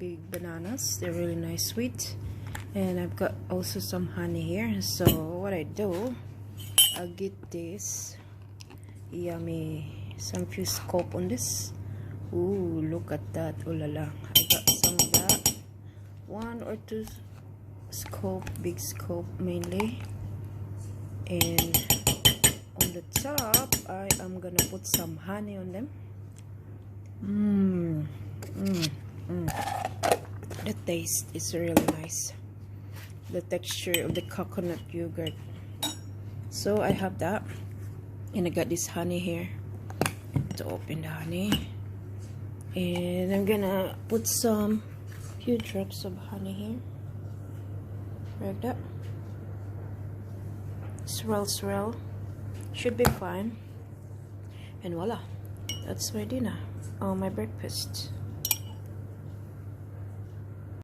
big bananas. They're really nice, sweet. And I've got also some honey here. So what I do, I'll get this yummy, some few scoop on this. Ooh, look at that. Oh la la. I got some of that. 1 or 2 scoop, big scoop mainly. And on the top, I am gonna put some honey on them. The taste is really nice. The texture of the coconut yogurt. So I have that. And I got this honey here to open the honey. And I'm gonna put some few drops of honey here. Like that. Swirl. Should be fine. And voila. That's my dinner. Or my breakfast.